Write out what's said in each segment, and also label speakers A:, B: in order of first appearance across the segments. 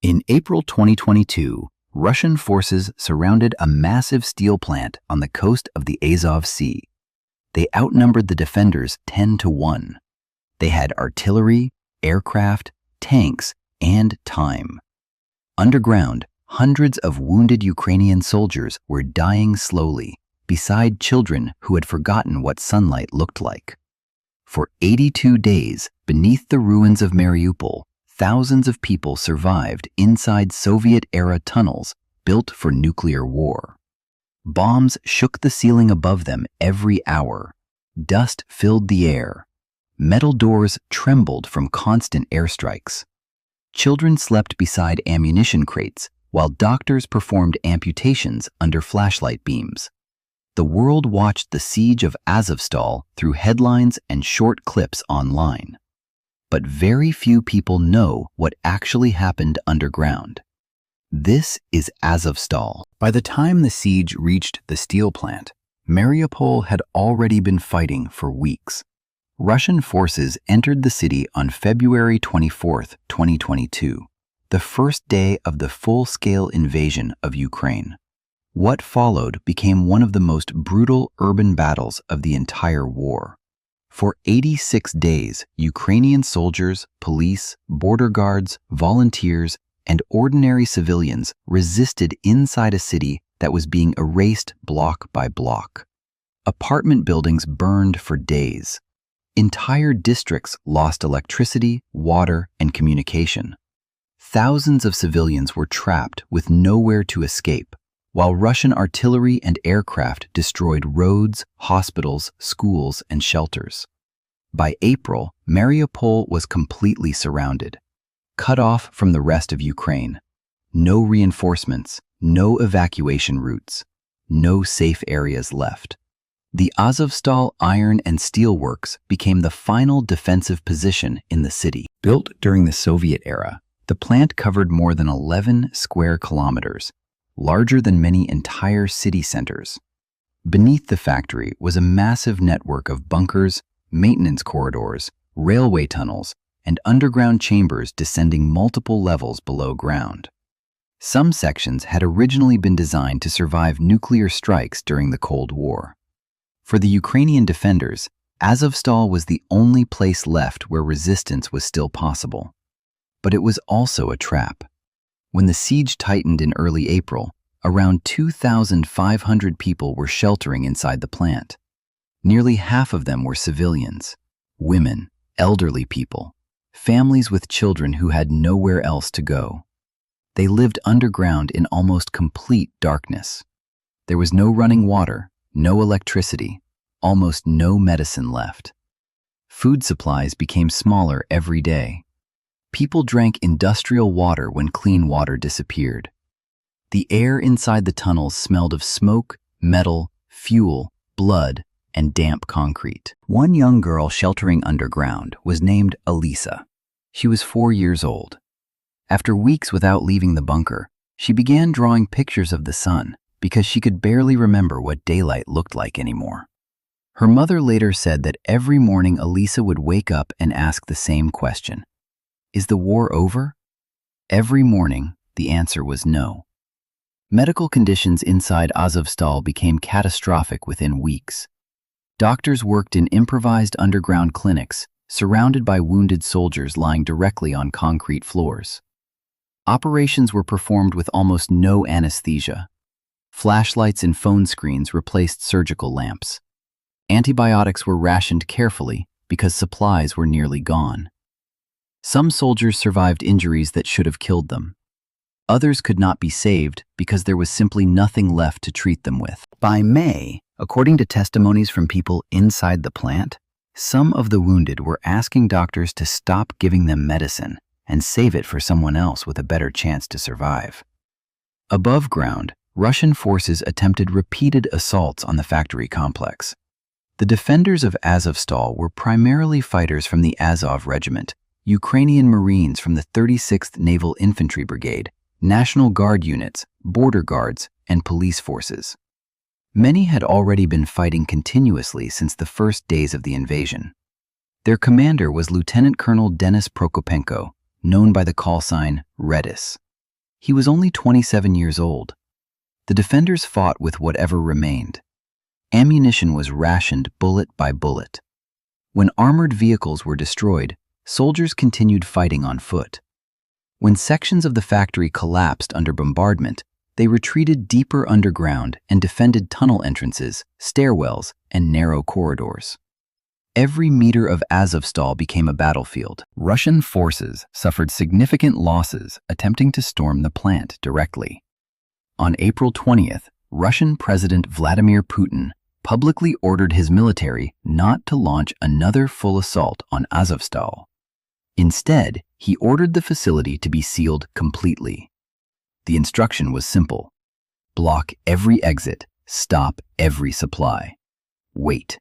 A: In April 2022, Russian forces surrounded a massive steel plant on the coast of the Azov Sea. They outnumbered the defenders 10-1. They had artillery, aircraft, tanks, and time. Underground, hundreds of wounded Ukrainian soldiers were dying slowly, beside children who had forgotten what sunlight looked like. For 82 days, beneath the ruins of Mariupol, thousands of people survived inside Soviet-era tunnels built for nuclear war. Bombs shook the ceiling above them every hour. Dust filled the air. Metal doors trembled from constant airstrikes. Children slept beside ammunition crates, while doctors performed amputations under flashlight beams. The world watched the siege of Azovstal through headlines and short clips online. But very few people know what actually happened underground. This is Azovstal. By the time the siege reached the steel plant, Mariupol had already been fighting for weeks. Russian forces entered the city on February 24, 2022, the first day of the full-scale invasion of Ukraine. What followed became one of the most brutal urban battles of the entire war. For 86 days, Ukrainian soldiers, police, border guards, volunteers, and ordinary civilians resisted inside a city that was being erased block by block. Apartment buildings burned for days. Entire districts lost electricity, water, and communication. Thousands of civilians were trapped with nowhere to escape, while Russian artillery and aircraft destroyed roads, hospitals, schools, and shelters. By April, Mariupol was completely surrounded, cut off from the rest of Ukraine. No reinforcements, no evacuation routes, no safe areas left. The Azovstal iron and steel works became the final defensive position in the city. Built during the Soviet era, the plant covered more than 11 square kilometers, larger than many entire city centers. Beneath the factory was a massive network of bunkers, maintenance corridors, railway tunnels, and underground chambers descending multiple levels below ground. Some sections had originally been designed to survive nuclear strikes during the Cold War. For the Ukrainian defenders, Azovstal was the only place left where resistance was still possible. But it was also a trap. When the siege tightened in early April, around 2,500 people were sheltering inside the plant. Nearly half of them were civilians, women, elderly people, families with children who had nowhere else to go. They lived underground in almost complete darkness. There was no running water, no electricity, almost no medicine left. Food supplies became smaller every day. People drank industrial water when clean water disappeared. The air inside the tunnels smelled of smoke, metal, fuel, blood, and damp concrete. One young girl sheltering underground was named Elisa. She was 4 years old. After weeks without leaving the bunker, she began drawing pictures of the sun because she could barely remember what daylight looked like anymore. Her mother later said that every morning Elisa would wake up and ask the same question: "Is the war over?" Every morning, the answer was no. Medical conditions inside Azovstal became catastrophic within weeks. Doctors worked in improvised underground clinics, surrounded by wounded soldiers lying directly on concrete floors. Operations were performed with almost no anesthesia. Flashlights and phone screens replaced surgical lamps. Antibiotics were rationed carefully because supplies were nearly gone. Some soldiers survived injuries that should have killed them. Others could not be saved because there was simply nothing left to treat them with. By May, according to testimonies from people inside the plant, some of the wounded were asking doctors to stop giving them medicine and save it for someone else with a better chance to survive. Above ground, Russian forces attempted repeated assaults on the factory complex. The defenders of Azovstal were primarily fighters from the Azov Regiment, Ukrainian Marines from the 36th Naval Infantry Brigade, National Guard units, border guards, and police forces. Many had already been fighting continuously since the first days of the invasion. Their commander was Lieutenant Colonel Denis Prokopenko, known by the call sign Redis. He was only 27 years old. The defenders fought with whatever remained. Ammunition was rationed bullet by bullet. When armored vehicles were destroyed, soldiers continued fighting on foot. When sections of the factory collapsed under bombardment, they retreated deeper underground and defended tunnel entrances, stairwells, and narrow corridors. Every meter of Azovstal became a battlefield. Russian forces suffered significant losses attempting to storm the plant directly. On April 20th, Russian President Vladimir Putin publicly ordered his military not to launch another full assault on Azovstal. Instead, he ordered the facility to be sealed completely. The instruction was simple: block every exit, stop every supply. Wait.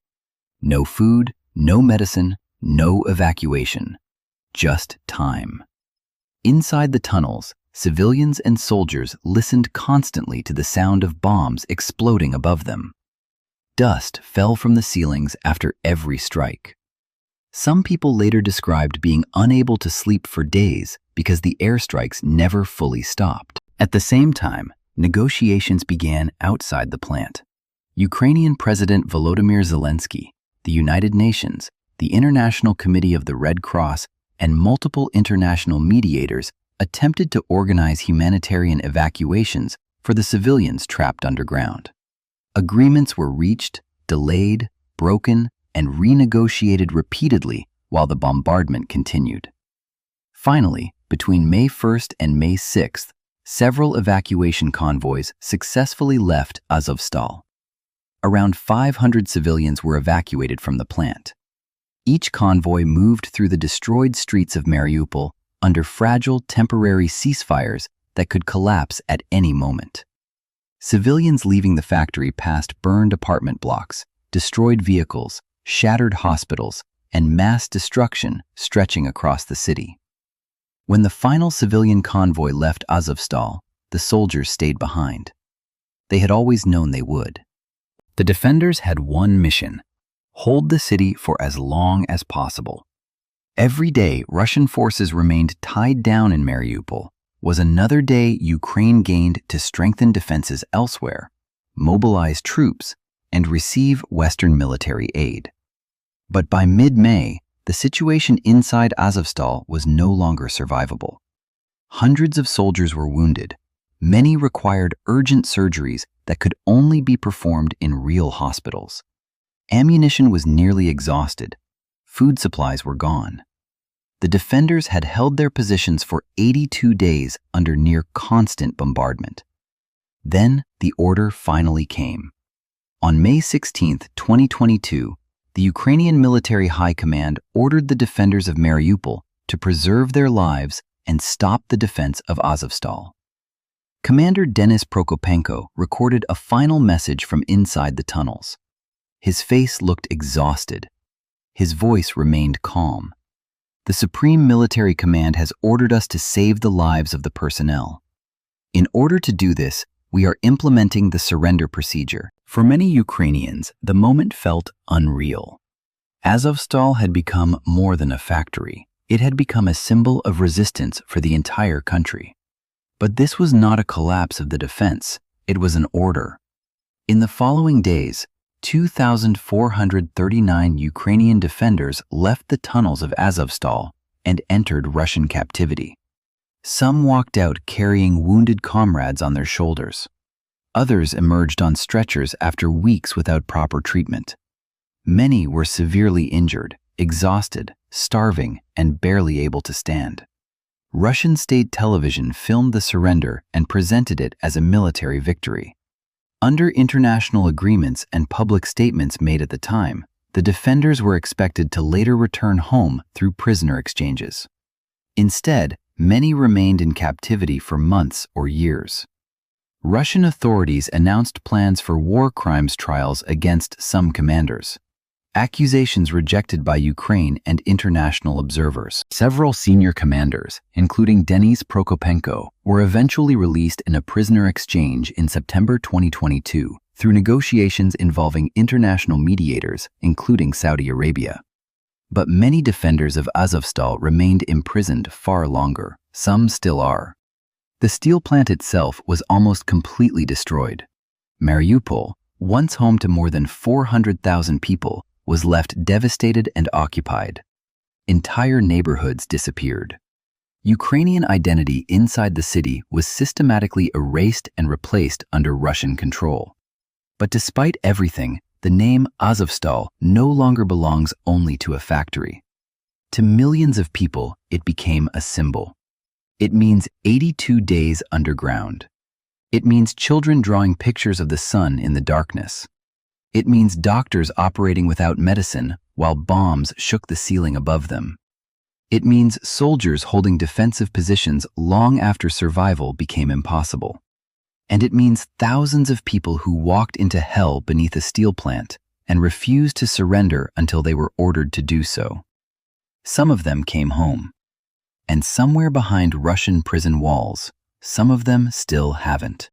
A: No food, no medicine, no evacuation. Just time. Inside the tunnels, civilians and soldiers listened constantly to the sound of bombs exploding above them. Dust fell from the ceilings after every strike. Some people later described being unable to sleep for days because the airstrikes never fully stopped. At the same time, negotiations began outside the plant. Ukrainian President Volodymyr Zelensky, the United Nations, the International Committee of the Red Cross, and multiple international mediators attempted to organize humanitarian evacuations for the civilians trapped underground. Agreements were reached, delayed, broken, and renegotiated repeatedly while the bombardment continued. Finally, between May 1st and May 6th, several evacuation convoys successfully left Azovstal. Around 500 civilians were evacuated from the plant. Each convoy moved through the destroyed streets of Mariupol under fragile temporary ceasefires that could collapse at any moment. Civilians leaving the factory passed burned apartment blocks, destroyed vehicles, shattered hospitals, and mass destruction stretching across the city. When the final civilian convoy left Azovstal, the soldiers stayed behind. They had always known they would. The defenders had one mission: hold the city for as long as possible. Every day Russian forces remained tied down in Mariupol was another day Ukraine gained to strengthen defenses elsewhere, mobilize troops, and receive Western military aid. But by mid-May, the situation inside Azovstal was no longer survivable. Hundreds of soldiers were wounded. Many required urgent surgeries that could only be performed in real hospitals. Ammunition was nearly exhausted. Food supplies were gone. The defenders had held their positions for 82 days under near constant bombardment. Then the order finally came. On May 16, 2022, the Ukrainian Military High Command ordered the defenders of Mariupol to preserve their lives and stop the defense of Azovstal. Commander Denis Prokopenko recorded a final message from inside the tunnels. His face looked exhausted. His voice remained calm. The Supreme Military Command has ordered us to save the lives of the personnel. In order to do this, we are implementing the surrender procedure. For many Ukrainians, the moment felt unreal. Azovstal had become more than a factory. It had become a symbol of resistance for the entire country. But this was not a collapse of the defense. It was an order. In the following days, 2,439 Ukrainian defenders left the tunnels of Azovstal and entered Russian captivity. Some walked out carrying wounded comrades on their shoulders. Others emerged on stretchers after weeks without proper treatment. Many were severely injured, exhausted, starving, and barely able to stand. Russian state television filmed the surrender and presented it as a military victory. Under international agreements and public statements made at the time, the defenders were expected to later return home through prisoner exchanges. Instead, many remained in captivity for months or years. Russian authorities announced plans for war crimes trials against some commanders. Accusations rejected by Ukraine and international observers. Several senior commanders, including Denis Prokopenko, were eventually released in a prisoner exchange in September 2022 through negotiations involving international mediators, including Saudi Arabia. But many defenders of Azovstal remained imprisoned far longer. Some still are. The steel plant itself was almost completely destroyed. Mariupol, once home to more than 400,000 people, was left devastated and occupied. Entire neighborhoods disappeared. Ukrainian identity inside the city was systematically erased and replaced under Russian control. But despite everything, the name Azovstal no longer belongs only to a factory. To millions of people, it became a symbol. It means 82 days underground. It means children drawing pictures of the sun in the darkness. It means doctors operating without medicine while bombs shook the ceiling above them. It means soldiers holding defensive positions long after survival became impossible. And it means thousands of people who walked into hell beneath a steel plant and refused to surrender until they were ordered to do so. Some of them came home. And somewhere behind Russian prison walls, some of them still haven't.